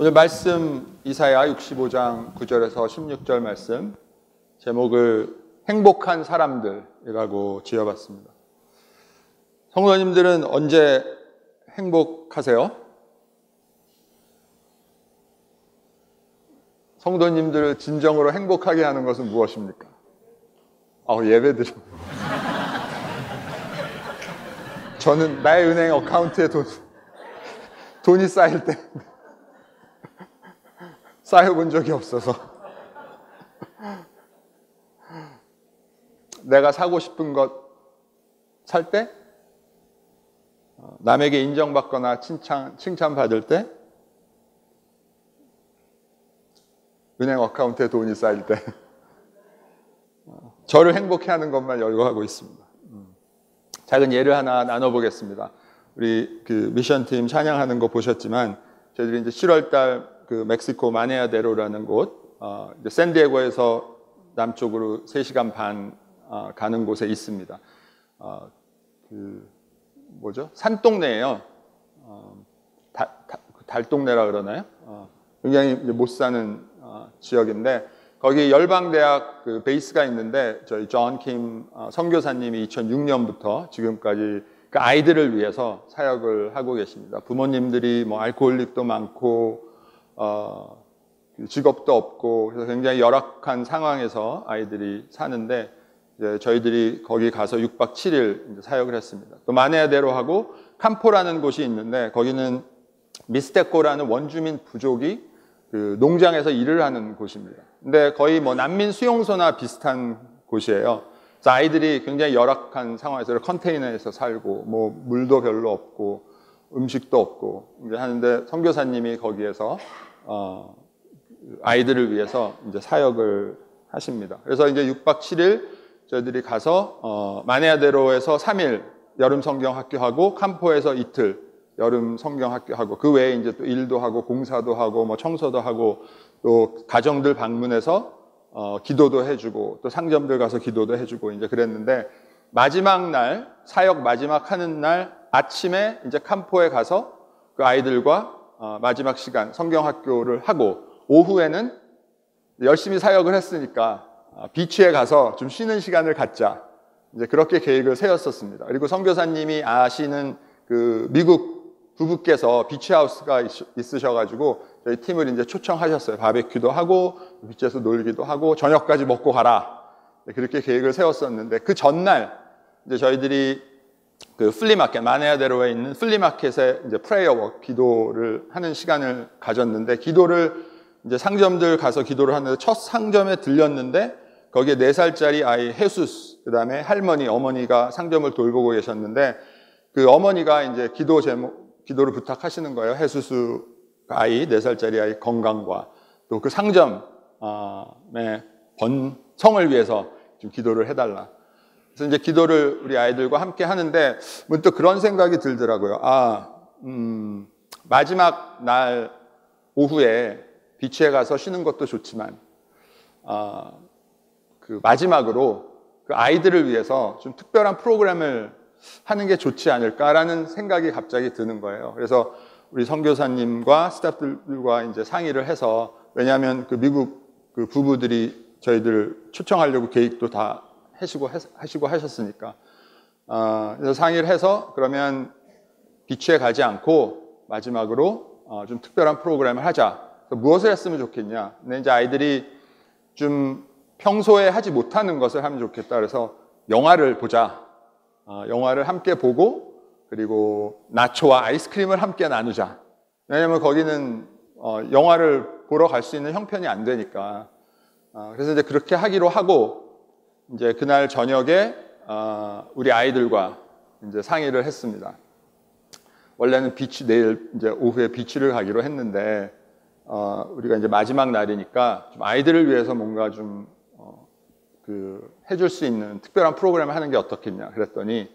오늘 말씀 이사야 65장 9절에서 16절 말씀 제목을 행복한 사람들이라고 지어봤습니다. 성도님들은 언제 행복하세요? 성도님들을 진정으로 행복하게 하는 것은 무엇입니까? 예배드려. 저는 나의 은행 어카운트에 돈이 쌓일 때 쌓여본 적이 없어서 내가 사고 싶은 것 살 때, 남에게 인정받거나 칭찬받을 때, 은행 어카운트에 돈이 쌓일 때 저를 행복해 하는 것만 열거하고 있습니다. 작은 예를 하나 나눠보겠습니다. 우리 그 미션팀 찬양하는 거 보셨지만 저희들이 이제 7월달 그 멕시코 마네아데로라는 곳, 이제 샌디에고에서 남쪽으로 3시간 반 가는 곳에 있습니다. 산동네예요. 달동네라 그러나요? 굉장히 이제 못 사는 지역인데 거기 열방대학 그 베이스가 있는데 저희 존 킴 선교사님이 2006년부터 지금까지 그 아이들을 위해서 사역을 하고 계십니다. 부모님들이 뭐 알코올릭도 많고 직업도 없고 그래서 굉장히 열악한 상황에서 아이들이 사는데 이제 저희들이 거기 가서 6박 7일 이제 사역을 했습니다. 또 마네아데로하고 캄포라는 곳이 있는데 거기는 미스테코라는 원주민 부족이 그 농장에서 일을 하는 곳입니다. 근데 거의 뭐 난민 수용소나 비슷한 곳이에요. 그래서 아이들이 굉장히 열악한 상황에서 컨테이너에서 살고 뭐 물도 별로 없고 음식도 없고 이제 하는데 선교사님이 거기에서 아이들을 위해서 이제 사역을 하십니다. 그래서 이제 6박 7일 저희들이 가서 마네아데로에서 3일 여름 성경 학교하고 캄포에서 이틀 여름 성경 학교하고 그 외에 이제 또 일도 하고 공사도 하고 뭐 청소도 하고 또 가정들 방문해서 기도도 해주고 또 상점들 가서 기도도 해주고 이제 그랬는데 마지막 날 사역 마지막 하는 날 아침에 이제 캄포에 가서 그 아이들과 마지막 시간 성경 학교를 하고 오후에는 열심히 사역을 했으니까 비치에 가서 좀 쉬는 시간을 갖자 이제 그렇게 계획을 세웠었습니다. 그리고 선교사님이 아시는 그 미국 부부께서 비치하우스가 있으셔가지고 저희 팀을 이제 초청하셨어요. 바베큐도 하고 비치에서 놀기도 하고 저녁까지 먹고 가라. 그렇게 계획을 세웠었는데 그 전날 이제 저희들이 그 플리마켓 마네아데로에 있는 플리마켓에 이제 프레이어 기도를 하는 시간을 가졌는데 기도를 이제 상점들 가서 기도를 하는데 첫 상점에 들렸는데 거기에 4살짜리 아이 헤수스 그다음에 할머니 어머니가 상점을 돌보고 계셨는데 그 어머니가 이제 기도를 부탁하시는 거예요. 헤수스 아이 4살짜리 아이 건강과 또 그 상점의 번성을 위해서 좀 기도를 해달라. 그래서 이제 기도를 우리 아이들과 함께 하는데 문득 그런 생각이 들더라고요. 마지막 날 오후에 비치에 가서 쉬는 것도 좋지만 그 마지막으로 그 아이들을 위해서 좀 특별한 프로그램을 하는 게 좋지 않을까라는 생각이 갑자기 드는 거예요. 그래서 우리 선교사님과 스태프들과 이제 상의를 해서 왜냐하면 그 미국 그 부부들이 저희들 초청하려고 계획도 다 하시고 하셨으니까 그래서 상의를 해서 그러면 비치에 가지 않고 마지막으로 좀 특별한 프로그램을 하자. 무엇을 했으면 좋겠냐? 근데 이제 아이들이 좀 평소에 하지 못하는 것을 하면 좋겠다. 그래서 영화를 보자. 영화를 함께 보고 그리고 나초와 아이스크림을 함께 나누자. 왜냐하면 거기는 영화를 보러 갈 수 있는 형편이 안 되니까. 그래서 이제 그렇게 하기로 하고 이제 그날 저녁에 우리 아이들과 이제 상의를 했습니다. 원래는 내일 이제 오후에 비치를 가기로 했는데 우리가 이제 마지막 날이니까 좀 아이들을 위해서 뭔가 좀 해줄 수 있는 특별한 프로그램을 하는 게 어떻겠냐 그랬더니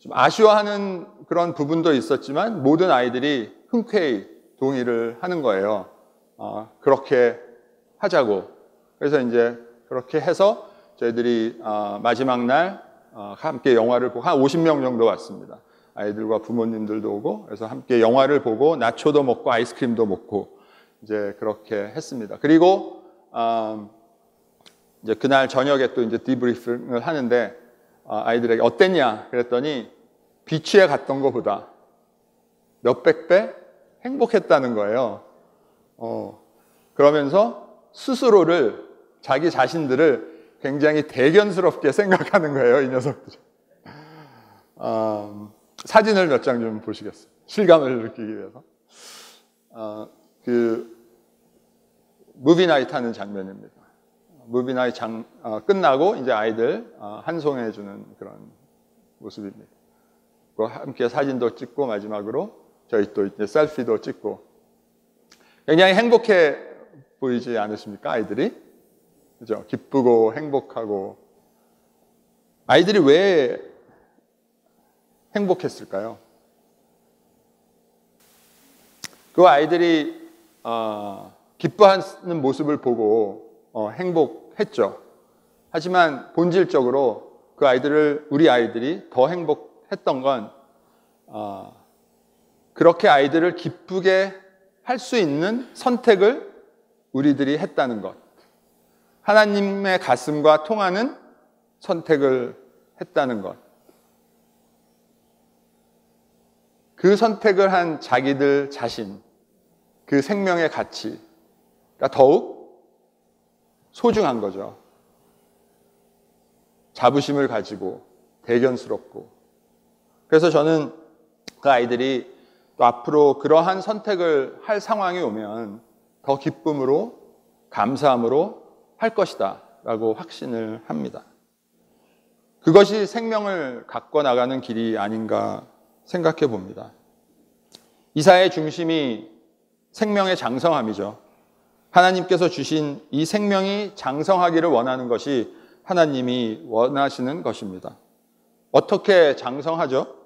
좀 아쉬워하는 그런 부분도 있었지만 모든 아이들이 흔쾌히 동의를 하는 거예요. 그렇게 하자고. 그래서 이제 그렇게 해서 저희들이 마지막 날 함께 영화를 보고 한 50명 정도 왔습니다. 아이들과 부모님들도 오고 그래서 함께 영화를 보고 나초도 먹고 아이스크림도 먹고 이제 그렇게 했습니다. 그리고 이제 그날 저녁에 또 이제 디브리핑을 하는데 아이들에게 어땠냐 그랬더니 비치에 갔던 것보다 몇백 배 행복했다는 거예요. 그러면서 스스로를 자기 자신들을 굉장히 대견스럽게 생각하는 거예요, 이 녀석들이. 사진을 몇 장 좀 보시겠어요? 실감을 느끼기 위해서. 그 무비 나이트 하는 장면입니다. 무비 나이트 끝나고 이제 아이들 한송해 주는 그런 모습입니다. 함께 사진도 찍고 마지막으로 저희 또 이제 셀피도 찍고 굉장히 행복해 보이지 않으십니까? 아이들이 그죠? 기쁘고 행복하고 아이들이 왜 행복했을까요? 그 아이들이 기뻐하는 모습을 보고 행복했죠. 하지만 본질적으로 그 아이들을 우리 아이들이 더 행복했던 건 그렇게 아이들을 기쁘게 할 수 있는 선택을 우리들이 했다는 것. 하나님의 가슴과 통하는 선택을 했다는 것. 그 선택을 한 자기들 자신, 그 생명의 가치가 더욱 소중한 거죠. 자부심을 가지고 대견스럽고. 그래서 저는 그 아이들이 또 앞으로 그러한 선택을 할 상황이 오면 더 기쁨으로 감사함으로 할 것이다 라고 확신을 합니다. 그것이 생명을 갖고 나가는 길이 아닌가 생각해 봅니다. 이사의 중심이 생명의 장성함이죠. 하나님께서 주신 이 생명이 장성하기를 원하는 것이 하나님이 원하시는 것입니다. 어떻게 장성하죠?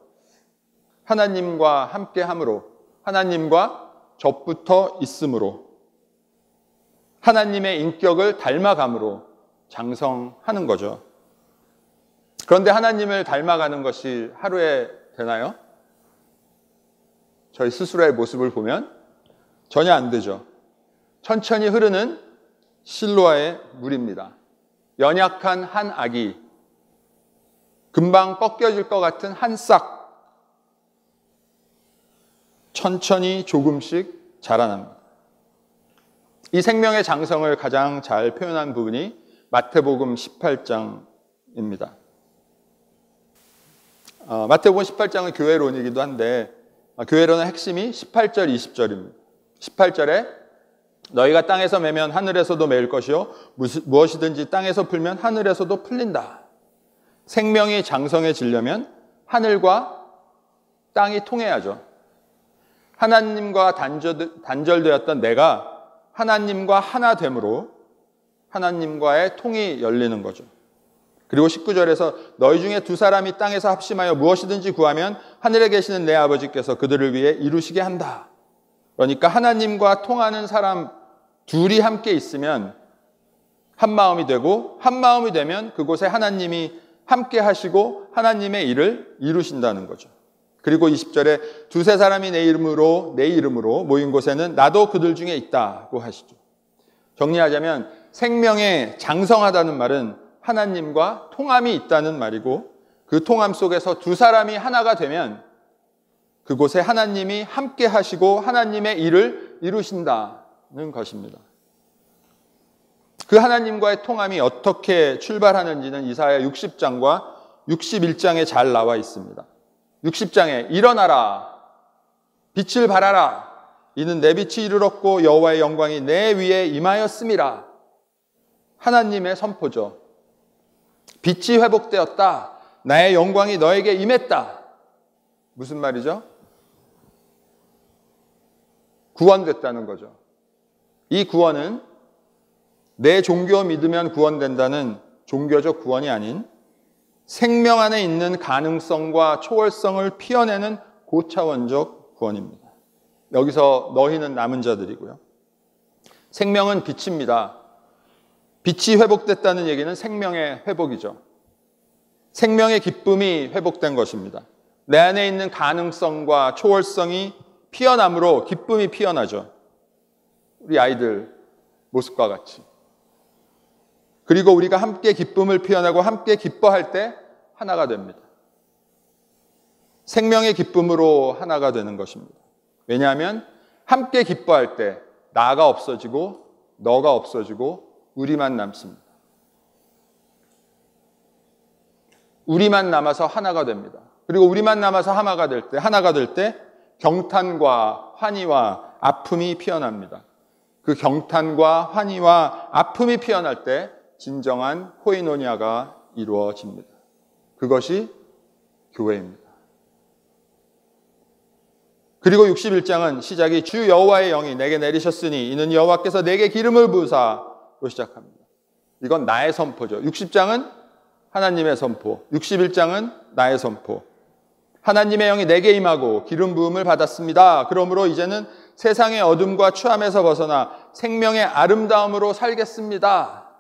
하나님과 함께함으로, 하나님과 접붙어 있음으로, 하나님의 인격을 닮아감으로 장성하는 거죠. 그런데 하나님을 닮아가는 것이 하루에 되나요? 저희 스스로의 모습을 보면 전혀 안 되죠. 천천히 흐르는 실로아의 물입니다. 연약한 한 아기, 금방 꺾여질 것 같은 한 싹, 천천히 조금씩 자라납니다. 이 생명의 장성을 가장 잘 표현한 부분이 마태복음 18장입니다. 마태복음 18장은 교회론이기도 한데 교회론의 핵심이 18절, 20절입니다. 18절에 너희가 땅에서 매면 하늘에서도 매일 것이요 무엇이든지 땅에서 풀면 하늘에서도 풀린다. 생명이 장성해지려면 하늘과 땅이 통해야죠. 하나님과 단절되었던 내가 하나님과 하나됨으로 하나님과의 통이 열리는 거죠. 그리고 19절에서 너희 중에 두 사람이 땅에서 합심하여 무엇이든지 구하면 하늘에 계시는 내 아버지께서 그들을 위해 이루시게 한다. 그러니까 하나님과 통하는 사람 둘이 함께 있으면 한 마음이 되고 한 마음이 되면 그곳에 하나님이 함께 하시고 하나님의 일을 이루신다는 거죠. 그리고 20절에 두세 사람이 내 이름으로 모인 곳에는 나도 그들 중에 있다고 하시죠. 정리하자면 생명에 장성하다는 말은 하나님과 통함이 있다는 말이고 그 통함 속에서 두 사람이 하나가 되면 그곳에 하나님이 함께 하시고 하나님의 일을 이루신다는 것입니다. 그 하나님과의 통함이 어떻게 출발하는지는 이사야 60장과 61장에 잘 나와 있습니다. 60장에 일어나라 빛을 발하라 이는 내 빛이 이르렀고 여호와의 영광이 내 위에 임하였음이라. 하나님의 선포죠. 빛이 회복되었다. 나의 영광이 너에게 임했다. 무슨 말이죠? 구원됐다는 거죠. 이 구원은 내 종교 믿으면 구원된다는 종교적 구원이 아닌 생명 안에 있는 가능성과 초월성을 피어내는 고차원적 구원입니다. 여기서 너희는 남은 자들이고요. 생명은 빛입니다. 빛이 회복됐다는 얘기는 생명의 회복이죠. 생명의 기쁨이 회복된 것입니다. 내 안에 있는 가능성과 초월성이 피어남으로 기쁨이 피어나죠. 우리 아이들 모습과 같이. 그리고 우리가 함께 기쁨을 표현하고 함께 기뻐할 때 하나가 됩니다. 생명의 기쁨으로 하나가 되는 것입니다. 왜냐하면 함께 기뻐할 때 나가 없어지고 너가 없어지고 우리만 남습니다. 우리만 남아서 하나가 됩니다. 그리고 우리만 남아서 하나가 될 때 경탄과 환희와 아픔이 피어납니다. 그 경탄과 환희와 아픔이 피어날 때 진정한 코이노니아가 이루어집니다. 그것이 교회입니다. 그리고 61장은 시작이 주 여호와의 영이 내게 내리셨으니 이는 여호와께서 내게 기름을 부으사로 시작합니다. 이건 나의 선포죠. 60장은 하나님의 선포, 61장은 나의 선포. 하나님의 영이 내게 임하고 기름 부음을 받았습니다. 그러므로 이제는 세상의 어둠과 추함에서 벗어나 생명의 아름다움으로 살겠습니다.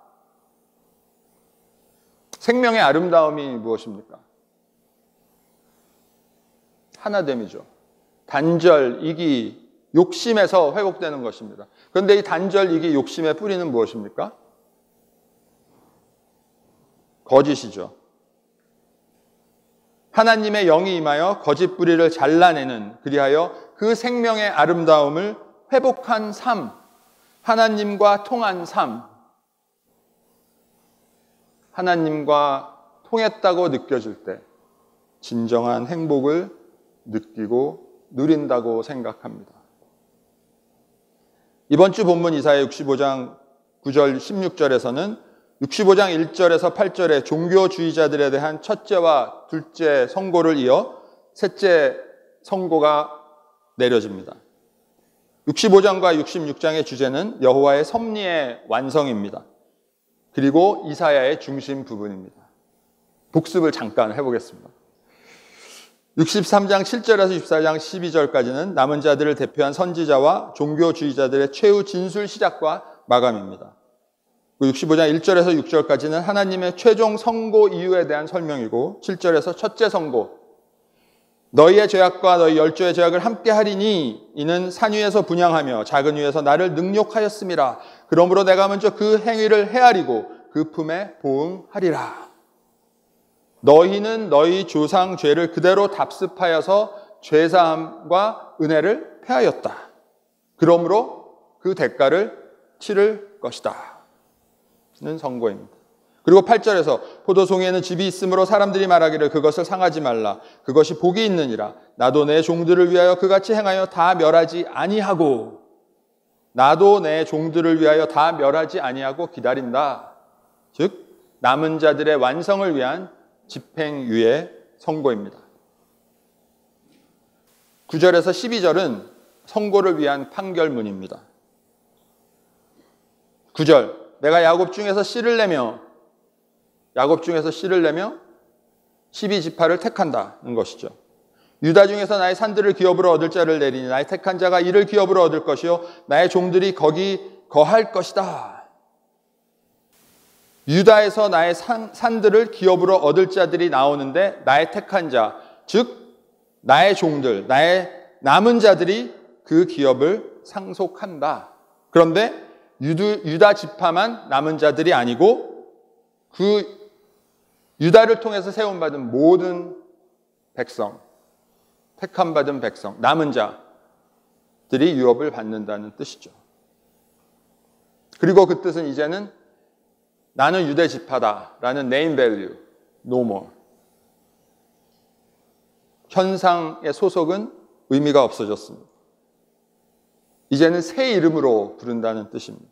생명의 아름다움이 무엇입니까? 하나됨이죠. 단절, 이기, 욕심에서 회복되는 것입니다. 그런데 이 단절, 이기, 욕심의 뿌리는 무엇입니까? 거짓이죠. 하나님의 영이 임하여 거짓 뿌리를 잘라내는, 그리하여 그 생명의 아름다움을 회복한 삶, 하나님과 통한 삶, 하나님과 통했다고 느껴질 때 진정한 행복을 느끼고 누린다고 생각합니다. 이번 주 본문 이사야 65장 9절 16절에서는 65장 1절에서 8절에 종교주의자들에 대한 첫째와 둘째 선고를 이어 셋째 선고가 내려집니다. 65장과 66장의 주제는 여호와의 섭리의 완성입니다. 그리고 이사야의 중심 부분입니다. 복습을 잠깐 해보겠습니다. 63장 7절에서 64장 12절까지는 남은 자들을 대표한 선지자와 종교주의자들의 최후 진술 시작과 마감입니다. 65장 1절에서 6절까지는 하나님의 최종 선고 이유에 대한 설명이고 7절에서 첫째 선고, 너희의 죄악과 너희 열조의 죄악을 함께 하리니 이는 산 위에서 분향하며 작은 위에서 나를 능욕하였음이라. 그러므로 내가 먼저 그 행위를 헤아리고 그 품에 보응하리라. 너희는 너희 조상 죄를 그대로 답습하여서 죄사함과 은혜를 패하였다. 그러므로 그 대가를 치를 것이다. 는 선고입니다. 그리고 8절에서 포도송이에는 즙이 있으므로 사람들이 말하기를 그것을 상하지 말라. 그것이 복이 있느니라. 나도 내 종들을 위하여 그같이 행하여 다 멸하지 아니하고, 나도 내 종들을 위하여 다 멸하지 아니하고 기다린다. 즉 남은 자들의 완성을 위한 집행유예 선고입니다. 9절에서 12절은 선고를 위한 판결문입니다. 9절, 내가 야곱 중에서 씨를 내며 12지파를 택한다는 것이죠. 유다 중에서 나의 산들을 기업으로 얻을 자를 내리니 나의 택한 자가 이를 기업으로 얻을 것이요 나의 종들이 거기 거할 것이다. 유다에서 나의 산들을 기업으로 얻을 자들이 나오는데 나의 택한 자, 즉 나의 종들, 나의 남은 자들이 그 기업을 상속한다. 그런데 유다 지파만 남은 자들이 아니고 그 유다를 통해서 세움받은 모든 백성, 택함받은 백성, 남은 자들이 유업을 받는다는 뜻이죠. 그리고 그 뜻은 이제는 나는 유대 지파다라는 name value, no more. 현상의 소속은 의미가 없어졌습니다. 이제는 새 이름으로 부른다는 뜻입니다.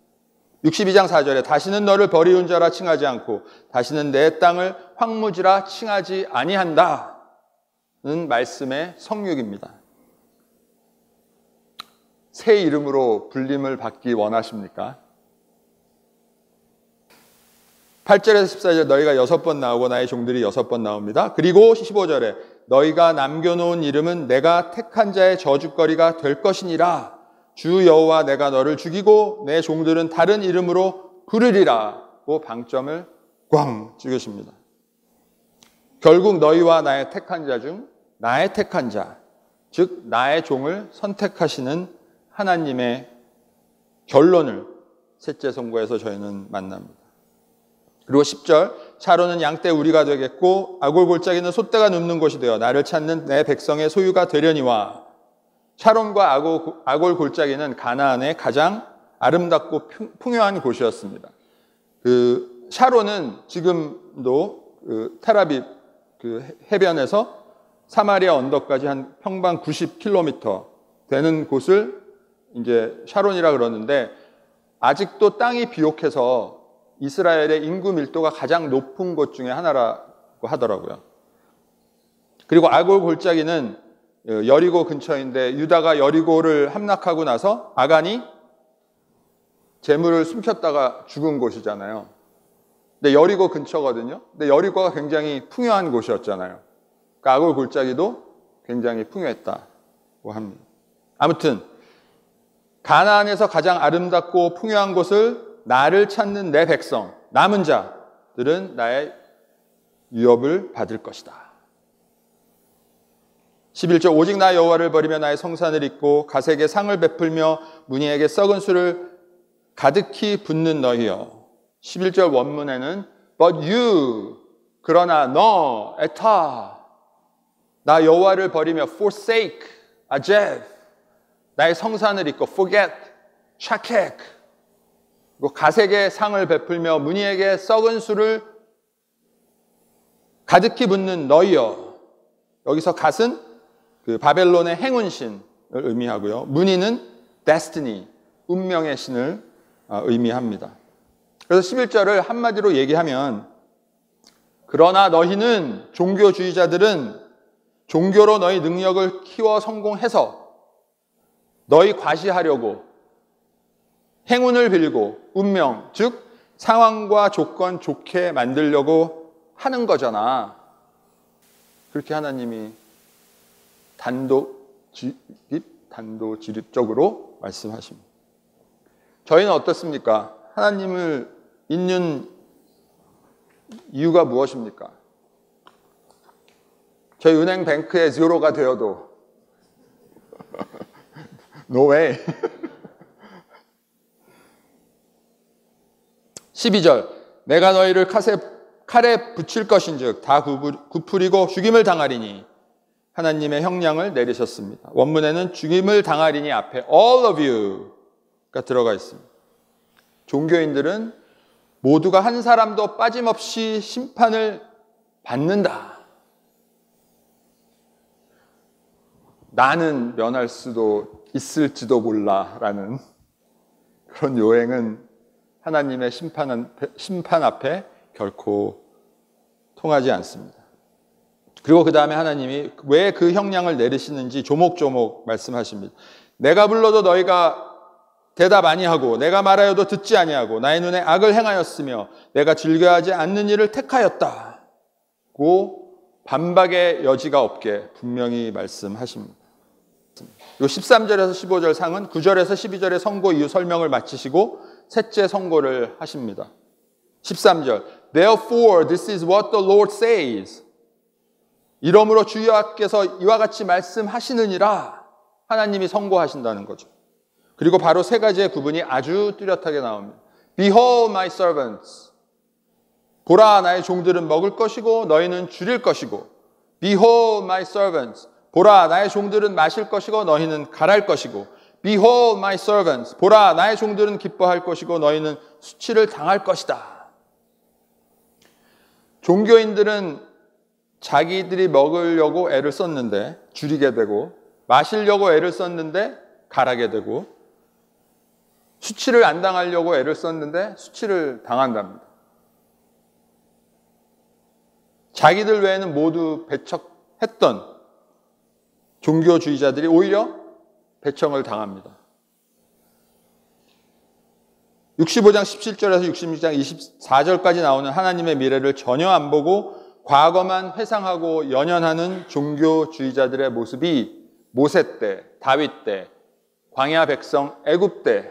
62장 4절에 다시는 너를 버리운 자라 칭하지 않고 다시는 내 땅을 황무지라 칭하지 아니한다는 말씀의 성육입니다. 새 이름으로 불림을 받기 원하십니까? 8절에서 14절 너희가 6번 나오고 나의 종들이 6번 나옵니다. 그리고 15절에 너희가 남겨놓은 이름은 내가 택한 자의 저주거리가 될 것이니라. 주 여호와 내가 너를 죽이고 내 종들은 다른 이름으로 부르리라고 방점을 꽝 찍으십니다. 결국 너희와 나의 택한 자 중 나의 택한 자, 즉 나의 종을 선택하시는 하나님의 결론을 셋째 선고에서 저희는 만납니다. 그리고 10절, 샤론은 양떼 우리가 되겠고 아골 골짜기는 솥대가 눕는 곳이 되어 나를 찾는 내 백성의 소유가 되려니와. 샤론과 아골 골짜기는 가나안의 가장 아름답고 풍요한 곳이었습니다. 그 샤론은 지금도 그 텔아비브 그 해변에서 사마리아 언덕까지 한 평방 90km 되는 곳을 이제 샤론이라 그러는데, 아직도 땅이 비옥해서 이스라엘의 인구 밀도가 가장 높은 곳 중에 하나라고 하더라고요. 그리고 아골 골짜기는 여리고 근처인데, 유다가 여리고를 함락하고 나서 아간이 재물을 숨겼다가 죽은 곳이잖아요. 근데 여리고 근처거든요. 근데 여리고가 굉장히 풍요한 곳이었잖아요. 그러니까 아골 골짜기도 굉장히 풍요했다고 합니다. 아무튼 가나안에서 가장 아름답고 풍요한 곳을 나를 찾는 내 백성, 남은 자들은 나의 유업을 받을 것이다. 11절, 오직 나 여호와를 버리며 나의 성산을 잇고 가색에 상을 베풀며 무니에게 썩은 술을 가득히 붓는 너희여. 11절 원문에는 but you, 그러나 너, 에타, 나 여호와를 버리며 forsake, 아제v, 나의 성산을 잇고 forget, 샤캑, 가색에 상을 베풀며 무니에게 썩은 술을 가득히 붓는 너희여. 여기서 갓은 그 바벨론의 행운신을 의미하고요. 무니는 destiny, 운명의 신을 의미합니다. 그래서 11절을 한마디로 얘기하면, 그러나 너희는, 종교주의자들은 종교로 너희 능력을 키워 성공해서 너희 과시하려고 행운을 빌고 운명, 즉 상황과 조건 좋게 만들려고 하는 거잖아. 그렇게 하나님이 단도직입적으로 말씀하십니다. 저희는 어떻습니까? 하나님을 잊는 이유가 무엇입니까? 저희 은행 뱅크에 제로가 되어도 no way. 12절, 내가 너희를 칼에 붙일 것인즉 다 굽으리고 죽임을 당하리니. 하나님의 형량을 내리셨습니다. 원문에는 죽임을 당하리니 앞에 all of you가 들어가 있습니다. 종교인들은 모두가 한 사람도 빠짐없이 심판을 받는다. 나는 면할 수도 있을지도 몰라라는 그런 요행은 하나님의 심판 앞에 결코 통하지 않습니다. 그리고 그 다음에 하나님이 왜 그 형량을 내리시는지 조목조목 말씀하십니다. 내가 불러도 너희가 대답 아니하고 내가 말하여도 듣지 아니하고 나의 눈에 악을 행하였으며 내가 즐겨하지 않는 일을 택하였다고 반박의 여지가 없게 분명히 말씀하십니다. 요 13절에서 15절 상은 9절에서 12절의 선고 이후 설명을 마치시고 셋째 선고를 하십니다. 13절, Therefore this is what the Lord says. 이러므로 주 여호와께서 이와 같이 말씀하시느니라. 하나님이 선고하신다는 거죠. 그리고 바로 세 가지의 구분이 아주 뚜렷하게 나옵니다. Behold my servants. 보라, 나의 종들은 먹을 것이고 너희는 줄일 것이고. Behold my servants. 보라, 나의 종들은 마실 것이고 너희는 갈할 것이고. Behold my servants. 보라, 나의 종들은 기뻐할 것이고 너희는 수치를 당할 것이다. 종교인들은 자기들이 먹으려고 애를 썼는데 줄이게 되고, 마시려고 애를 썼는데 갈하게 되고, 수치를 안 당하려고 애를 썼는데 수치를 당한답니다. 자기들 외에는 모두 배척했던 종교주의자들이 오히려 배척을 당합니다. 65장 17절에서 66장 24절까지 나오는 하나님의 미래를 전혀 안 보고 과거만 회상하고 연연하는 종교주의자들의 모습이 모세 때, 다윗 때, 광야 백성 애굽 때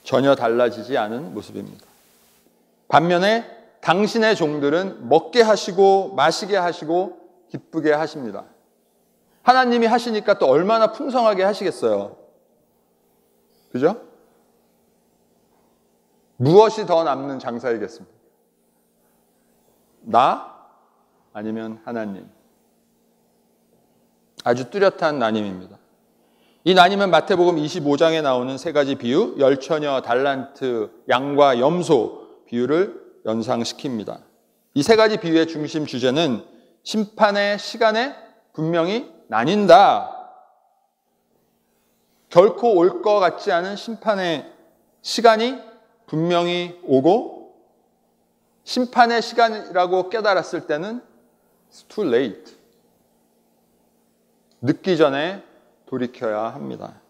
전혀 달라지지 않은 모습입니다. 반면에 당신의 종들은 먹게 하시고 마시게 하시고 기쁘게 하십니다. 하나님이 하시니까 또 얼마나 풍성하게 하시겠어요. 그죠? 무엇이 더 남는 장사이겠습니까? 나? 아니면 하나님? 아주 뚜렷한 나님입니다. 이 나님은 마태복음 25장에 나오는 세 가지 비유, 열처녀, 달란트, 양과 염소 비유를 연상시킵니다. 이 세 가지 비유의 중심 주제는 심판의 시간에 분명히 나뉜다. 결코 올 것 같지 않은 심판의 시간이 분명히 오고, 심판의 시간이라고 깨달았을 때는 It's too late. 늦기 전에 돌이켜야 합니다.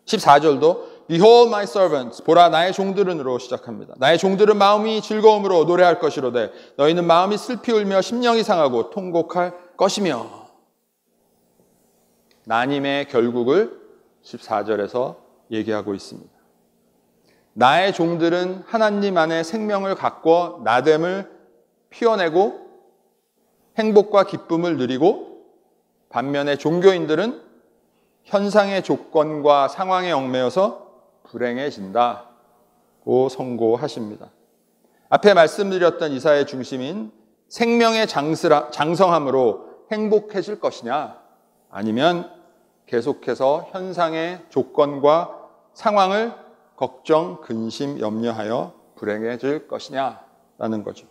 14절도 Behold my servants, 보라 나의 종들은으로 시작합니다. 나의 종들은 마음이 즐거움으로 노래할 것이로되 너희는 마음이 슬피 울며 심령이 상하고 통곡할 것이며. 나님의 결국을 14절에서 얘기하고 있습니다. 나의 종들은 하나님 안에 생명을 가꿔 나됨을 피워내고 행복과 기쁨을 누리고, 반면에 종교인들은 현상의 조건과 상황에 얽매여서 불행해진다고 선고하십니다. 앞에 말씀드렸던 이사의 중심인 생명의 장성함으로 행복해질 것이냐, 아니면 계속해서 현상의 조건과 상황을 걱정, 근심, 염려하여 불행해질 것이냐라는 거죠.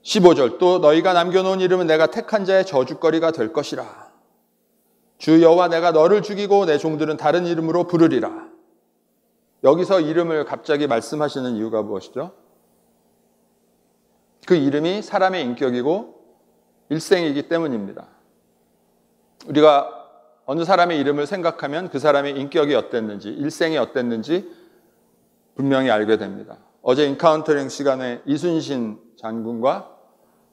15절 또 너희가 남겨놓은 이름은 내가 택한 자의 저주거리가 될 것이라. 주 여호와 내가 너를 죽이고 내 종들은 다른 이름으로 부르리라. 여기서 이름을 갑자기 말씀하시는 이유가 무엇이죠? 그 이름이 사람의 인격이고 일생이기 때문입니다. 우리가 어느 사람의 이름을 생각하면 그 사람의 인격이 어땠는지, 일생이 어땠는지 분명히 알게 됩니다. 어제 인카운터링 시간에 이순신 장군과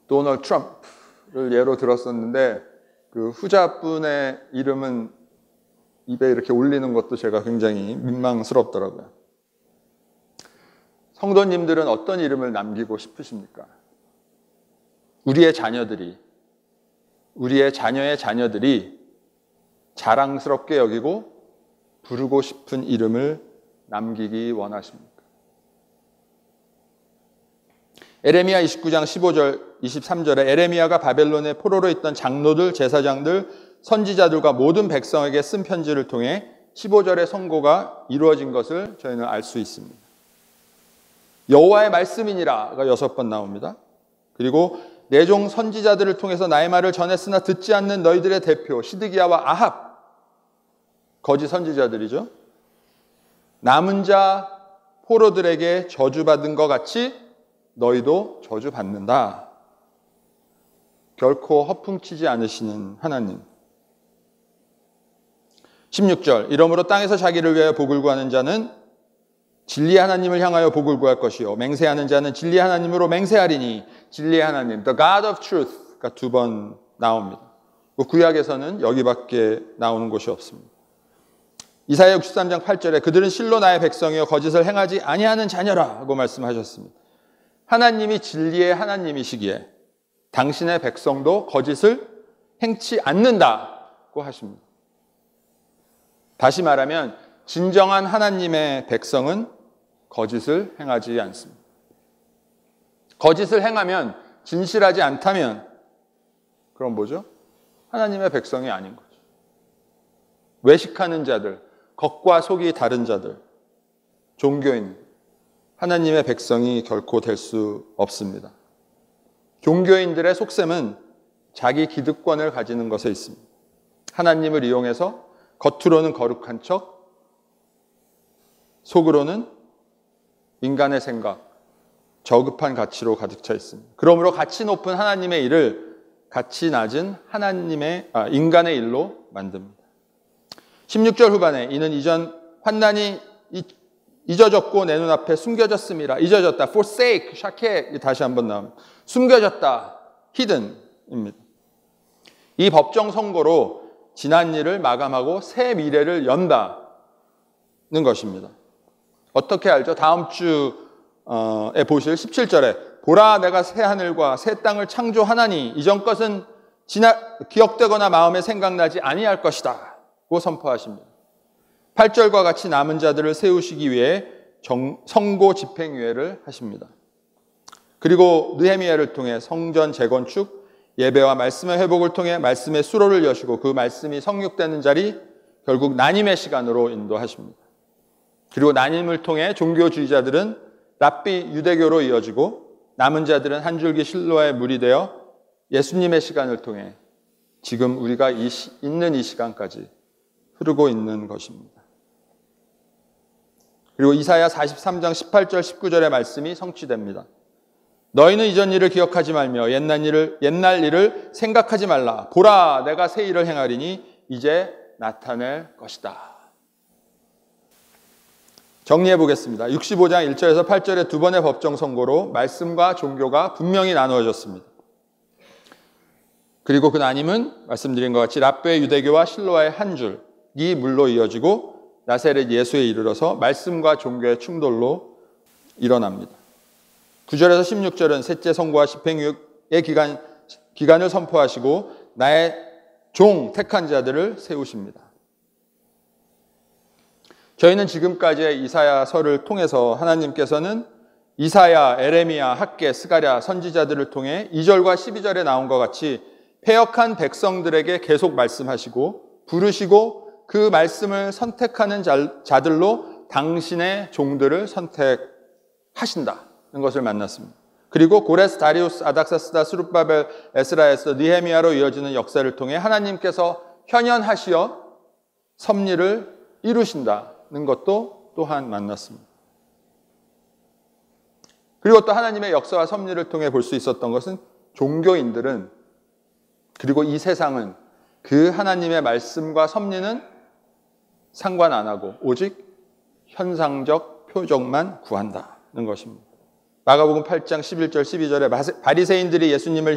도널드 트럼프를 예로 들었었는데, 그 후자분의 이름은 입에 이렇게 올리는 것도 제가 굉장히 민망스럽더라고요. 성도님들은 어떤 이름을 남기고 싶으십니까? 우리의 자녀들이, 우리의 자녀의 자녀들이 자랑스럽게 여기고 부르고 싶은 이름을 남기기 원하십니까? 에레미야 29장 15절, 23절에 에레미야가 바벨론의 포로로 있던 장로들, 제사장들, 선지자들과 모든 백성에게 쓴 편지를 통해 15절의 선고가 이루어진 것을 저희는 알 수 있습니다. 여호와의 말씀이니라가 6번 나옵니다. 그리고 내 종 선지자들을 통해서 나의 말을 전했으나 듣지 않는 너희들의 대표 시드기야와 아합, 거짓 선지자들이죠. 남은 자 포로들에게 저주받은 것 같이 너희도 저주받는다. 결코 허풍치지 않으시는 하나님. 16절 이러므로 땅에서 자기를 위하여 복을 구하는 자는 진리 하나님을 향하여 복을 구할 것이요 맹세하는 자는 진리 하나님으로 맹세하리니. 진리의 하나님, The God of Truth가 2번 나옵니다. 구약에서는 여기밖에 나오는 곳이 없습니다. 이사야 63장 8절에 그들은 실로 나의 백성이요 거짓을 행하지 아니하는 자녀라 하고 말씀하셨습니다. 하나님이 진리의 하나님이시기에 당신의 백성도 거짓을 행치 않는다고 하십니다. 다시 말하면 진정한 하나님의 백성은 거짓을 행하지 않습니다. 거짓을 행하면, 진실하지 않다면 그럼 뭐죠? 하나님의 백성이 아닌 거죠. 외식하는 자들, 겉과 속이 다른 자들, 종교인, 하나님의 백성이 결코 될 수 없습니다. 종교인들의 속셈은 자기 기득권을 가지는 것에 있습니다. 하나님을 이용해서 겉으로는 거룩한 척, 속으로는 인간의 생각, 저급한 가치로 가득 차 있습니다. 그러므로 가치 높은 하나님의 일을 가치 낮은 인간의 일로 만듭니다. 16절 후반에 이는 이전 환난이 잊어졌고 내 눈앞에 숨겨졌음이라. 잊어졌다, forsake, 샤케, 다시 한번 나옵니다. 숨겨졌다, hidden입니다. 이 법정 선고로 지난 일을 마감하고 새 미래를 연다는 것입니다. 어떻게 알죠? 다음 주에 보실 17절에 보라 내가 새 하늘과 새 땅을 창조하나니 이전 것은 기억되거나 마음에 생각나지 아니할 것이다 고 선포하십니다. 8절과 같이 남은 자들을 세우시기 위해 성고 집행유예를 하십니다. 그리고 느헤미야를 통해 성전 재건축, 예배와 말씀의 회복을 통해 말씀의 수로를 여시고 그 말씀이 성육되는 자리, 결국 난임의 시간으로 인도하십니다. 그리고 난임을 통해 종교주의자들은 랍비 유대교로 이어지고 남은 자들은 한 줄기 실로의 물이 되어 예수님의 시간을 통해 지금 우리가 있는 이 시간까지 흐르고 있는 것입니다. 그리고 이사야 43장 18절 19절의 말씀이 성취됩니다. 너희는 이전 일을 기억하지 말며 옛날 일을 생각하지 말라. 보라, 내가 새 일을 행하리니 이제 나타낼 것이다. 정리해 보겠습니다. 65장 1절에서 8절의 두 번의 법정 선고로 말씀과 종교가 분명히 나누어졌습니다. 그리고 그 나님은 말씀드린 것 같이 랍베 유대교와 실로아의 한 줄이 물로 이어지고 나세렛 예수에 이르러서 말씀과 종교의 충돌로 일어납니다. 9절에서 16절은 셋째 선고와 집행유예의 기간을 선포하시고 나의 종 택한 자들을 세우십니다. 저희는 지금까지의 이사야서를 통해서 하나님께서는 이사야, 에레미야, 학개, 스가랴 선지자들을 통해 2절과 12절에 나온 것 같이 패역한 백성들에게 계속 말씀하시고 부르시고 그 말씀을 선택하는 자들로 당신의 종들을 선택하신다는 것을 만났습니다. 그리고 고레스, 다리우스, 아닥사스다, 스룹바벨, 에스라에서 느헤미야로 이어지는 역사를 통해 하나님께서 현현하시어 섭리를 이루신다는 것도 또한 만났습니다. 그리고 또 하나님의 역사와 섭리를 통해 볼 수 있었던 것은 종교인들은 그리고 이 세상은 그 하나님의 말씀과 섭리는 상관 안 하고 오직 현상적 표적만 구한다는 것입니다. 마가복음 8장 11절 12절에 바리새인들이 예수님을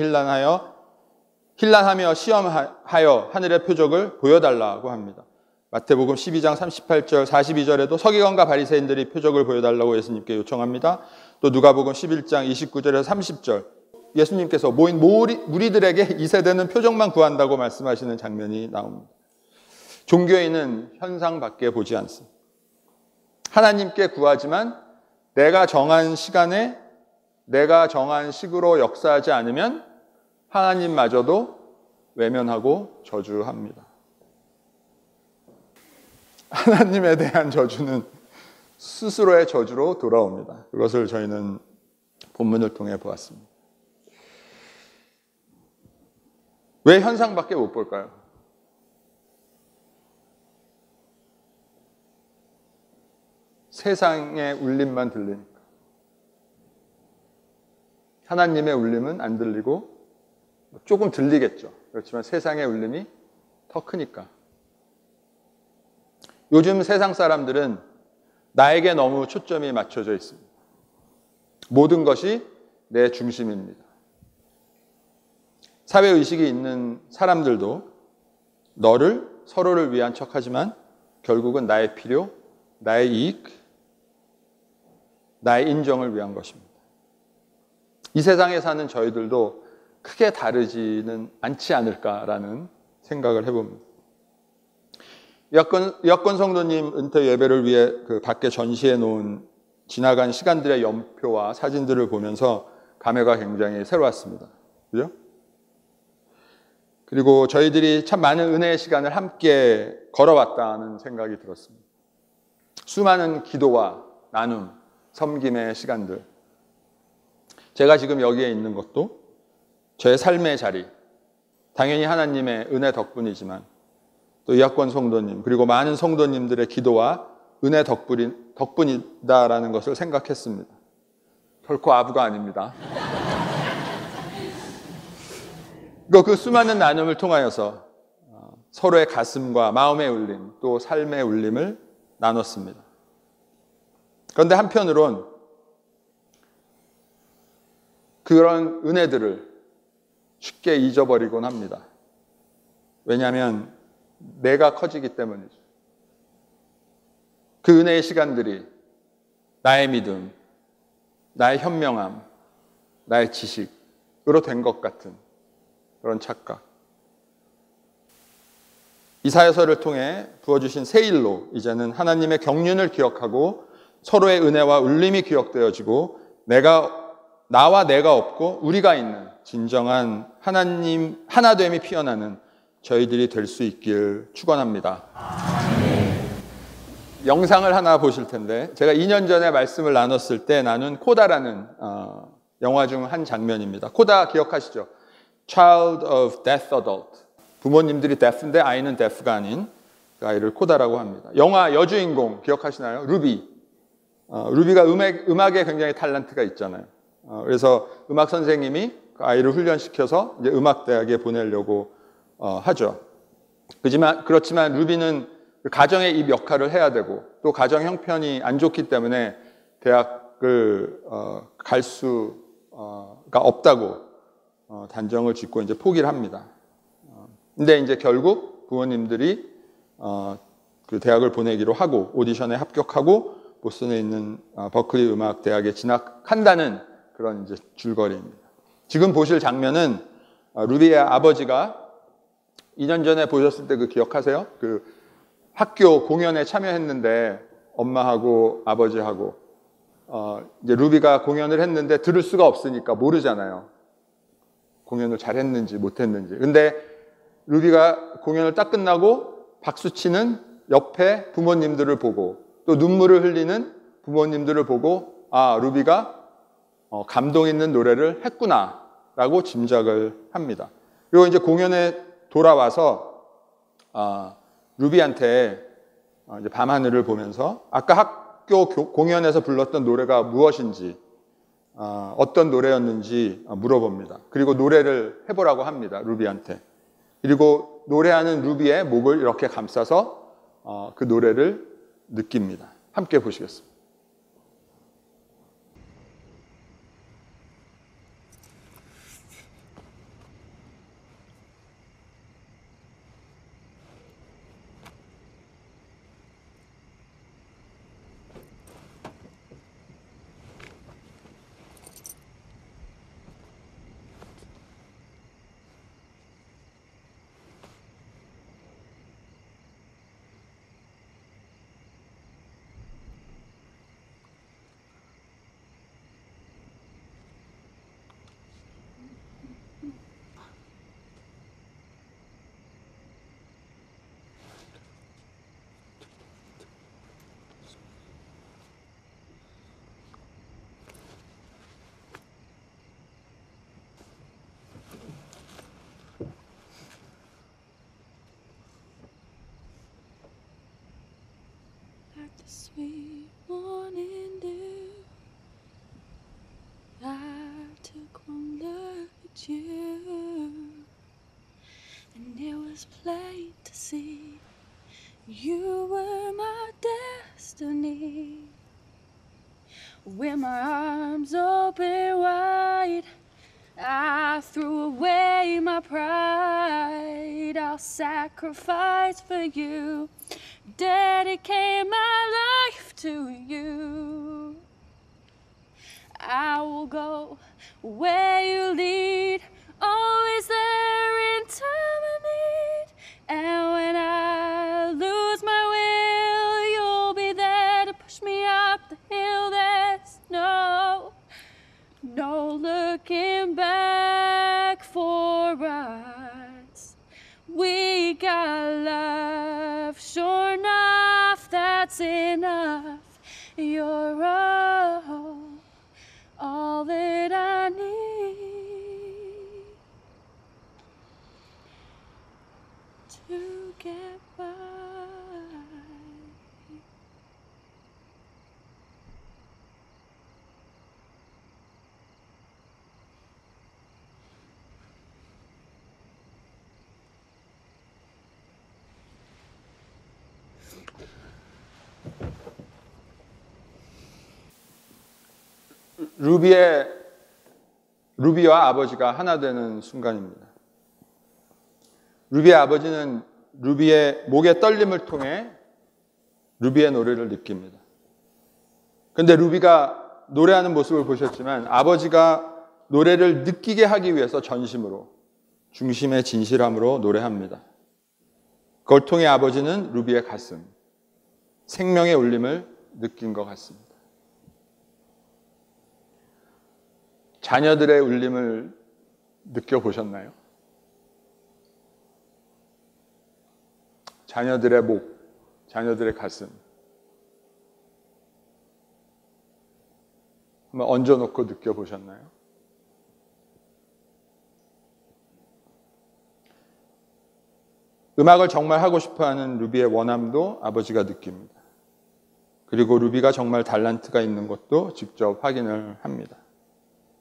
힐난하며 시험하여 하늘의 표적을 보여달라고 합니다. 마태복음 12장 38절 42절에도 서기관과 바리새인들이 표적을 보여달라고 예수님께 요청합니다. 또 누가복음 11장 29절에서 30절 예수님께서 모인 무리들에게 이 세대는 표적만 구한다고 말씀하시는 장면이 나옵니다. 종교인은 현상밖에 보지 않습니다. 하나님께 구하지만 내가 정한 시간에 내가 정한 식으로 역사하지 않으면 하나님마저도 외면하고 저주합니다. 하나님에 대한 저주는 스스로의 저주로 돌아옵니다. 그것을 저희는 본문을 통해 보았습니다. 왜 현상밖에 못 볼까요? 세상의 울림만 들리니까. 하나님의 울림은 안 들리고 조금 들리겠죠. 그렇지만 세상의 울림이 더 크니까. 요즘 세상 사람들은 나에게 너무 초점이 맞춰져 있습니다. 모든 것이 내 중심입니다. 사회의식이 있는 사람들도 너를 서로를 위한 척하지만 결국은 나의 필요, 나의 이익, 나의 인정을 위한 것입니다. 이 세상에 사는 저희들도 크게 다르지는 않지 않을까라는 생각을 해봅니다. 여권 성도님 은퇴 예배를 위해 그 밖에 전시해 놓은 지나간 시간들의 연표와 사진들을 보면서 감회가 굉장히 새로웠습니다. 그죠? 그리고 저희들이 참 많은 은혜의 시간을 함께 걸어왔다는 생각이 들었습니다. 수많은 기도와 나눔, 섬김의 시간들. 제가 지금 여기에 있는 것도 저의 삶의 자리, 당연히 하나님의 은혜 덕분이지만 또 이학권 성도님 그리고 많은 성도님들의 기도와 은혜 덕분이다라는 것을 생각했습니다. 결코 아부가 아닙니다. 그 수많은 나눔을 통하여서 서로의 가슴과 마음의 울림 또 삶의 울림을 나눴습니다. 그런데 한편으론 그런 은혜들을 쉽게 잊어버리곤 합니다. 왜냐하면 내가 커지기 때문이죠. 그 은혜의 시간들이 나의 믿음, 나의 현명함, 나의 지식으로 된 것 같은 그런 착각. 이사야서를 통해 부어주신 새 일로 이제는 하나님의 경륜을 기억하고 서로의 은혜와 울림이 기억되어지고 나와 내가 없고 우리가 있는 진정한 하나님 하나됨이 피어나는 저희들이 될 수 있길 축원합니다. 영상을 하나 보실 텐데, 제가 2년 전에 말씀을 나눴을 때 나눈 코다라는 영화 중 한 장면입니다. 코다 기억하시죠? Child of Deaf Adult. 부모님들이 deaf인데 아이는 deaf가 아닌 그 아이를 코다라고 합니다. 영화 여주인공 기억하시나요? 루비. 루비가 음악에 굉장히 탤런트가 있잖아요. 그래서 음악 선생님이 그 아이를 훈련시켜서 이제 음악대학에 보내려고 하죠. 그렇지만 루비는 가정의 입 역할을 해야 되고 또 가정 형편이 안 좋기 때문에 대학을 갈 수가 없다고 단정을 짓고 이제 포기를 합니다. 근데 이제 결국 부모님들이 그 대학을 보내기로 하고 오디션에 합격하고 보스턴에 있는 버클리 음악 대학에 진학한다는 그런 이제 줄거리입니다. 지금 보실 장면은 루비의 아버지가 2년 전에 보셨을 때 그 기억하세요? 그 학교 공연에 참여했는데 엄마하고 아버지하고 이제 루비가 공연을 했는데 들을 수가 없으니까 모르잖아요. 공연을 잘했는지 못했는지. 근데 루비가 공연을 딱 끝나고 박수치는 옆에 부모님들을 보고 또 눈물을 흘리는 부모님들을 보고 루비가 감동 있는 노래를 했구나 라고 짐작을 합니다. 그리고 이제 공연에 돌아와서 루비한테 이제 밤하늘을 보면서 아까 학교 공연에서 불렀던 노래가 무엇인지 어떤 노래였는지 물어봅니다. 그리고 노래를 해보라고 합니다. 루비한테. 그리고 노래하는 루비의 목을 이렇게 감싸서 그 노래를 느낍니다. 함께 보시겠습니다. The sweet morning dew, I took one look at you, and it was plain to see you were my destiny. With my arms open wide, I threw away my pride. I'll sacrifice for you, dedicate my life to you. I will go where you lead, always there in time of need. And when I lose my will, you'll be there to push me up the hill. There's no looking back for us. We got love, sure enough, that's enough. You're all that I need to get by. 루비와 아버지가 하나 되는 순간입니다. 루비의 아버지는 루비의 목의 떨림을 통해 루비의 노래를 느낍니다. 그런데 루비가 노래하는 모습을 보셨지만 아버지가 노래를 느끼게 하기 위해서 전심으로, 중심의 진실함으로 노래합니다. 그걸 통해 아버지는 루비의 가슴, 생명의 울림을 느낀 것 같습니다. 자녀들의 울림을 느껴보셨나요? 자녀들의 목, 자녀들의 가슴. 한번 얹어놓고 느껴보셨나요? 음악을 정말 하고 싶어하는 루비의 원함도 아버지가 느낍니다. 그리고 루비가 정말 달란트가 있는 것도 직접 확인을 합니다.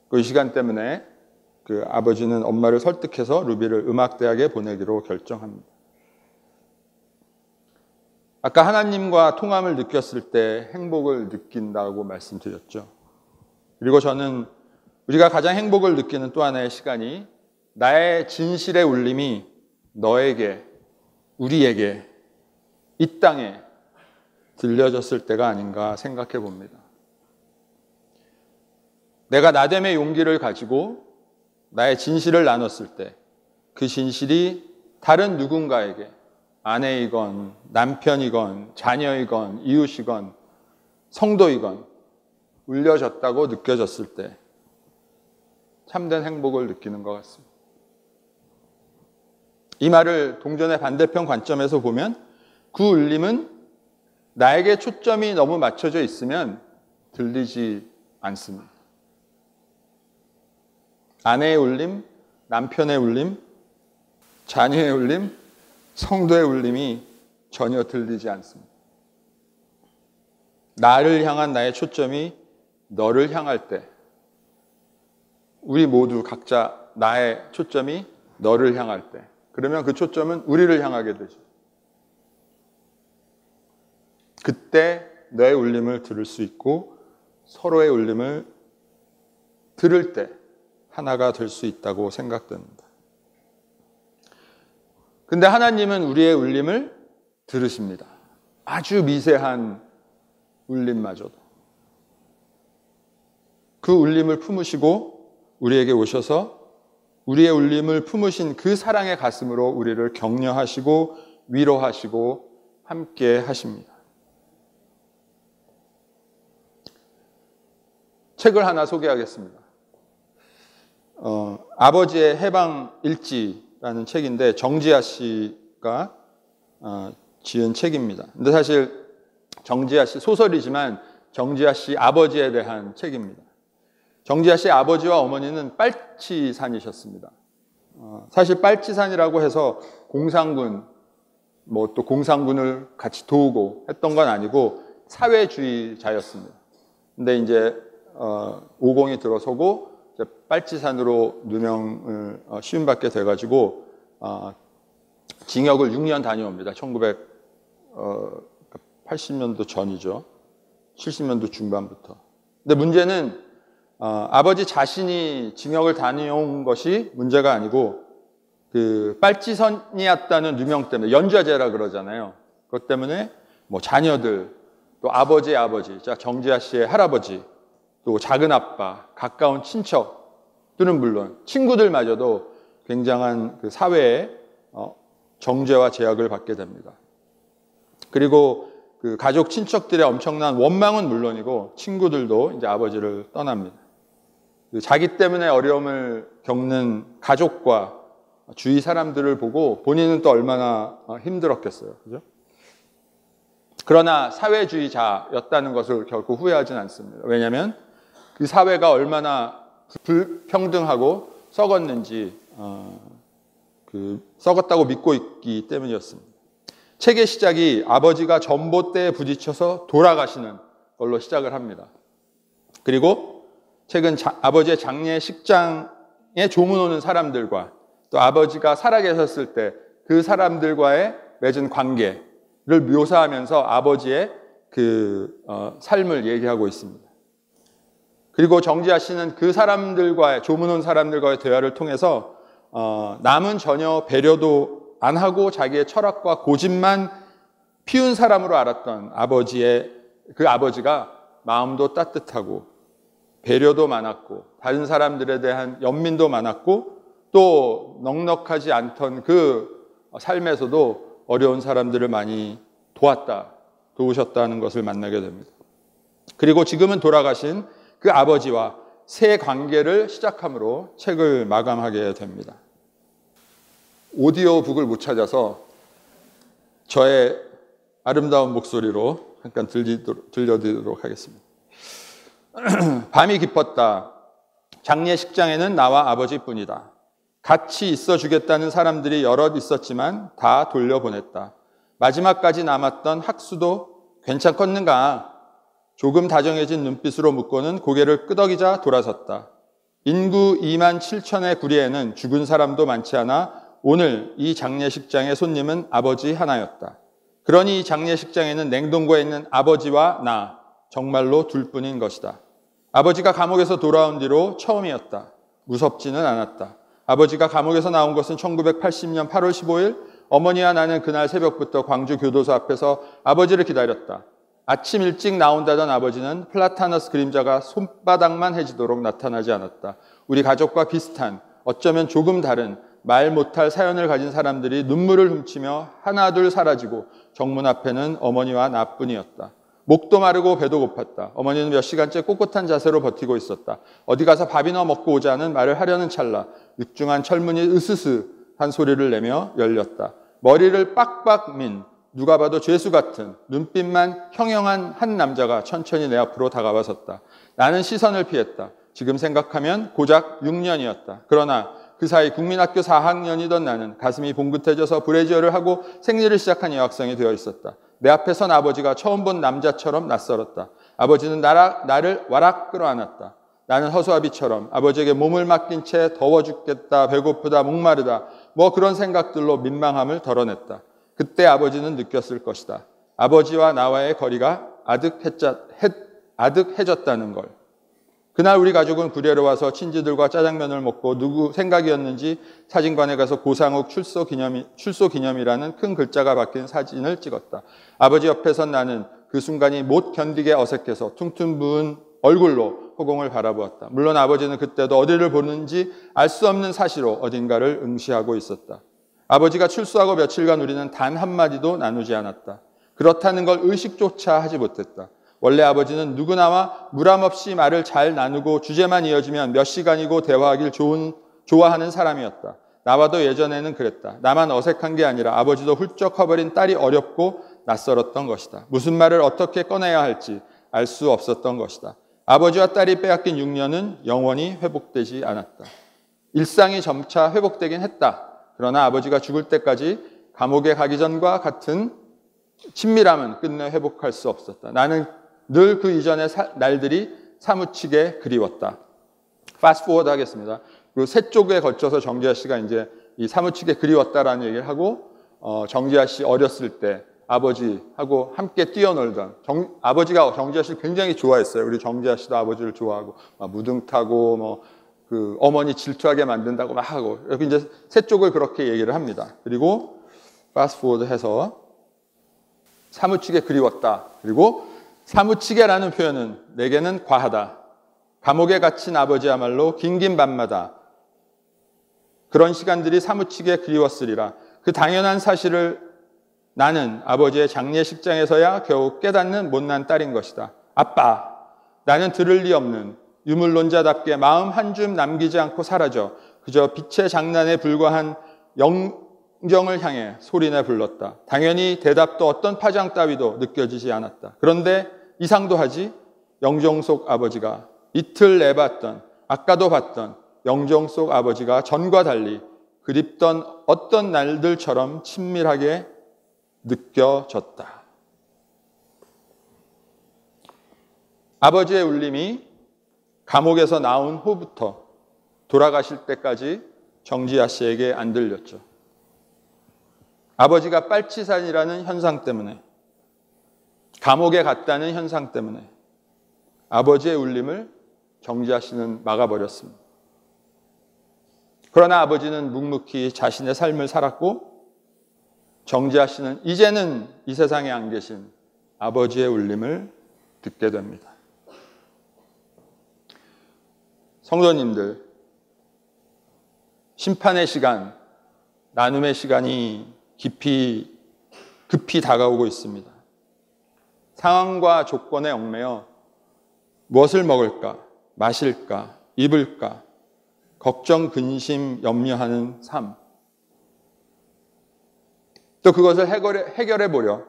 그 시간 때문에 그 아버지는 엄마를 설득해서 루비를 음악대학에 보내기로 결정합니다. 아까 하나님과 통함을 느꼈을 때 행복을 느낀다고 말씀드렸죠. 그리고 저는 우리가 가장 행복을 느끼는 또 하나의 시간이 나의 진실의 울림이 너에게, 우리에게, 이 땅에 들려졌을 때가 아닌가 생각해 봅니다. 내가 나됨의 용기를 가지고 나의 진실을 나눴을 때 그 진실이 다른 누군가에게 아내이건 남편이건 자녀이건 이웃이건 성도이건 울려졌다고 느껴졌을 때 참된 행복을 느끼는 것 같습니다. 이 말을 동전의 반대편 관점에서 보면 그 울림은 나에게 초점이 너무 맞춰져 있으면 들리지 않습니다. 아내의 울림, 남편의 울림, 자녀의 울림, 성도의 울림이 전혀 들리지 않습니다. 나를 향한 나의 초점이 너를 향할 때 우리 모두 각자 나의 초점이 너를 향할 때 그러면 그 초점은 우리를 향하게 되죠. 그때 너의 울림을 들을 수 있고 서로의 울림을 들을 때 하나가 될 수 있다고 생각됩니다. 근데 하나님은 우리의 울림을 들으십니다. 아주 미세한 울림마저도. 그 울림을 품으시고 우리에게 오셔서 우리의 울림을 품으신 그 사랑의 가슴으로 우리를 격려하시고 위로하시고 함께 하십니다. 책을 하나 소개하겠습니다. 아버지의 해방 일지라는 책인데 정지아 씨가 지은 책입니다. 근데 사실 정지아 씨 소설이지만 정지아 씨 아버지에 대한 책입니다. 정지아 씨의 아버지와 어머니는 빨치산이셨습니다. 사실 빨치산이라고 해서 공산군, 뭐 또 공산군을 같이 도우고 했던 건 아니고 사회주의자였습니다. 근데 이제 50이 들어서고 빨치산으로 누명을 시움받게 돼가지고 징역을 6년 다녀옵니다. 1980년도 전이죠. 70년도 중반부터. 근데 문제는 아버지 자신이 징역을 다녀온 것이 문제가 아니고 그 빨치산이었다는 누명 때문에 연좌제라 그러잖아요. 그것 때문에 뭐 자녀들 또 아버지의 아버지, 정지아 씨의 할아버지 또 작은 아빠, 가까운 친척들은 물론 친구들마저도 굉장한 그 사회의 정죄와 제약을 받게 됩니다. 그리고 그 가족 친척들의 엄청난 원망은 물론이고 친구들도 이제 아버지를 떠납니다. 자기 때문에 어려움을 겪는 가족과 주위 사람들을 보고 본인은 또 얼마나 힘들었겠어요. 그죠? 그러나 사회주의자였다는 것을 결코 후회하진 않습니다. 왜냐하면 그 사회가 얼마나 불평등하고 썩었는지 썩었다고 믿고 있기 때문이었습니다. 책의 시작이 아버지가 전봇대에 부딪혀서 돌아가시는 걸로 시작을 합니다. 그리고 책은 아버지의 장례식장에 조문 오는 사람들과 또 아버지가 살아계셨을 때 그 사람들과의 맺은 관계를 묘사하면서 아버지의 그 삶을 얘기하고 있습니다. 그리고 정지아 씨는 그 사람들과의 조문 온 사람들과의 대화를 통해서 남은 전혀 배려도 안 하고 자기의 철학과 고집만 피운 사람으로 알았던 그 아버지가 마음도 따뜻하고 배려도 많았고 다른 사람들에 대한 연민도 많았고 또 넉넉하지 않던 그 삶에서도 어려운 사람들을 많이 도우셨다는 것을 만나게 됩니다. 그리고 지금은 돌아가신 그 아버지와 새 관계를 시작함으로 책을 마감하게 됩니다. 오디오북을 못 찾아서 저의 아름다운 목소리로 잠깐 들려드리도록 하겠습니다. 밤이 깊었다. 장례식장에는 나와 아버지뿐이다. 같이 있어주겠다는 사람들이 여럿 있었지만 다 돌려보냈다. 마지막까지 남았던 학수도 괜찮겠는가? 조금 다정해진 눈빛으로 묻고는 고개를 끄덕이자 돌아섰다. 인구 2만 7천의 구리에는 죽은 사람도 많지 않아 오늘 이 장례식장의 손님은 아버지 하나였다. 그러니 이 장례식장에는 냉동고에 있는 아버지와 나 정말로 둘뿐인 것이다. 아버지가 감옥에서 돌아온 뒤로 처음이었다. 무섭지는 않았다. 아버지가 감옥에서 나온 것은 1980년 8월 15일 어머니와 나는 그날 새벽부터 광주 교도소 앞에서 아버지를 기다렸다. 아침 일찍 나온다던 아버지는 플라타너스 그림자가 손바닥만 해지도록 나타나지 않았다. 우리 가족과 비슷한 어쩌면 조금 다른 말 못할 사연을 가진 사람들이 눈물을 훔치며 하나둘 사라지고 정문 앞에는 어머니와 나뿐이었다. 목도 마르고 배도 고팠다. 어머니는 몇 시간째 꼿꼿한 자세로 버티고 있었다. 어디 가서 밥이나 먹고 오자는 말을 하려는 찰나 육중한 철문이 으스스한 소리를 내며 열렸다. 머리를 빡빡 민 누가 봐도 죄수 같은 눈빛만 형형한 한 남자가 천천히 내 앞으로 다가와 섰다. 나는 시선을 피했다. 지금 생각하면 고작 6년이었다. 그러나 그 사이 국민학교 4학년이던 나는 가슴이 봉긋해져서 브래지어를 하고 생리를 시작한 여학생이 되어 있었다. 내 앞에 선 아버지가 처음 본 남자처럼 낯설었다. 아버지는 나를 와락 끌어안았다. 나는 허수아비처럼 아버지에게 몸을 맡긴 채 더워 죽겠다, 배고프다, 목마르다 뭐 그런 생각들로 민망함을 덜어냈다. 그때 아버지는 느꼈을 것이다. 아버지와 나와의 거리가 아득해졌다는 걸. 그날 우리 가족은 구례로 와서 친지들과 짜장면을 먹고 누구 생각이었는지 사진관에 가서 고상욱 출소 기념이라는 큰 글자가 박힌 사진을 찍었다. 아버지 옆에 선 나는 그 순간이 못 견디게 어색해서 퉁퉁 부은 얼굴로 허공을 바라보았다. 물론 아버지는 그때도 어디를 보는지 알 수 없는 사시로 어딘가를 응시하고 있었다. 아버지가 출소하고 며칠간 우리는 단 한마디도 나누지 않았다. 그렇다는 걸 의식조차 하지 못했다. 원래 아버지는 누구나와 무람없이 말을 잘 나누고 주제만 이어지면 몇 시간이고 대화하길 좋아하는 사람이었다. 나와도 예전에는 그랬다. 나만 어색한 게 아니라 아버지도 훌쩍 커버린 딸이 어렵고 낯설었던 것이다. 무슨 말을 어떻게 꺼내야 할지 알 수 없었던 것이다. 아버지와 딸이 빼앗긴 6년은 영원히 회복되지 않았다. 일상이 점차 회복되긴 했다. 그러나 아버지가 죽을 때까지 감옥에 가기 전과 같은 친밀함은 끝내 회복할 수 없었다. 나는 늘 그 이전의 날들이 사무치게 그리웠다. 패스트 포워드 하겠습니다. 그 세 쪽에 걸쳐서 정지하 씨가 이제 이 사무치게 그리웠다라는 얘기를 하고 정지하 씨 어렸을 때 아버지하고 함께 뛰어놀던 아버지가 정지하 씨를 굉장히 좋아했어요. 우리 정지하 씨도 아버지를 좋아하고 무등 타고 뭐 그 어머니 질투하게 만든다고 막 하고 이렇게 이제 세 쪽을 그렇게 얘기를 합니다. 그리고 패스트 포워드 해서 사무치게 그리웠다. 그리고 사무치게라는 표현은 내게는 과하다. 감옥에 갇힌 아버지야말로 긴긴 밤마다 그런 시간들이 사무치게 그리웠으리라. 그 당연한 사실을 나는 아버지의 장례식장에서야 겨우 깨닫는 못난 딸인 것이다. 아빠, 나는 들을 리 없는 유물론자답게 마음 한 줌 남기지 않고 사라져 그저 빛의 장난에 불과한 영정을 향해 소리내 불렀다. 당연히 대답도 어떤 파장 따위도 느껴지지 않았다. 그런데 이상도 하지 영정 속 아버지가 이틀 내봤던 아까도 봤던 영정 속 아버지가 전과 달리 그립던 어떤 날들처럼 친밀하게 느껴졌다. 아버지의 울림이 감옥에서 나온 후부터 돌아가실 때까지 정지하 씨에게 안 들렸죠. 아버지가 빨치산이라는 현상 때문에 감옥에 갔다는 현상 때문에 아버지의 울림을 정지하 씨는 막아버렸습니다. 그러나 아버지는 묵묵히 자신의 삶을 살았고 정지하 씨는 이제는 이 세상에 안 계신 아버지의 울림을 듣게 됩니다. 성도님들, 심판의 시간, 나눔의 시간이 깊이 급히 다가오고 있습니다. 상황과 조건에 얽매여 무엇을 먹을까, 마실까, 입을까, 걱정, 근심, 염려하는 삶. 또 그것을 해결해 보려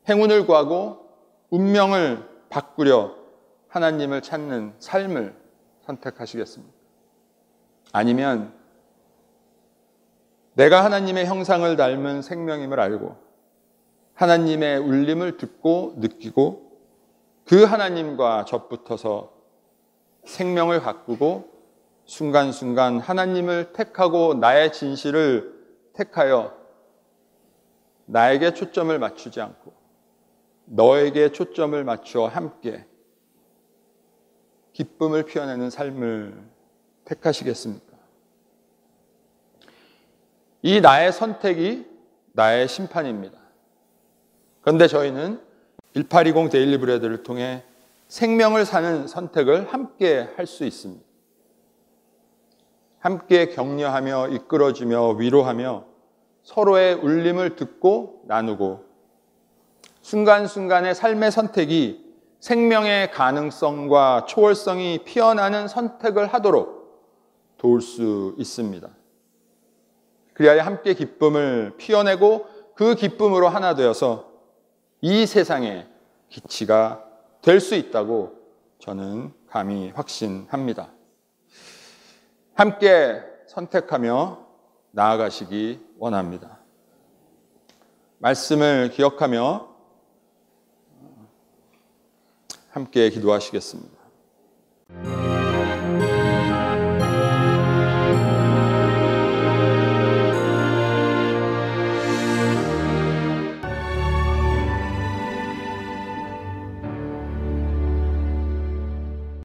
행운을 구하고 운명을 바꾸려 하나님을 찾는 삶을 선택하시겠습니까? 아니면 내가 하나님의 형상을 닮은 생명임을 알고 하나님의 울림을 듣고 느끼고 그 하나님과 접붙어서 생명을 가꾸고 순간순간 하나님을 택하고 나의 진실을 택하여 나에게 초점을 맞추지 않고 너에게 초점을 맞추어 함께 기쁨을 피워내는 삶을 택하시겠습니까? 이 나의 선택이 나의 심판입니다. 그런데 저희는 1820 데일리 브레드를 통해 생명을 사는 선택을 함께 할 수 있습니다. 함께 격려하며 이끌어주며 위로하며 서로의 울림을 듣고 나누고 순간순간의 삶의 선택이 생명의 가능성과 초월성이 피어나는 선택을 하도록 도울 수 있습니다. 그리하여 함께 기쁨을 피워내고 그 기쁨으로 하나 되어서 이 세상의 기치가 될 수 있다고 저는 감히 확신합니다. 함께 선택하며 나아가시기 원합니다. 말씀을 기억하며 함께 기도하시겠습니다.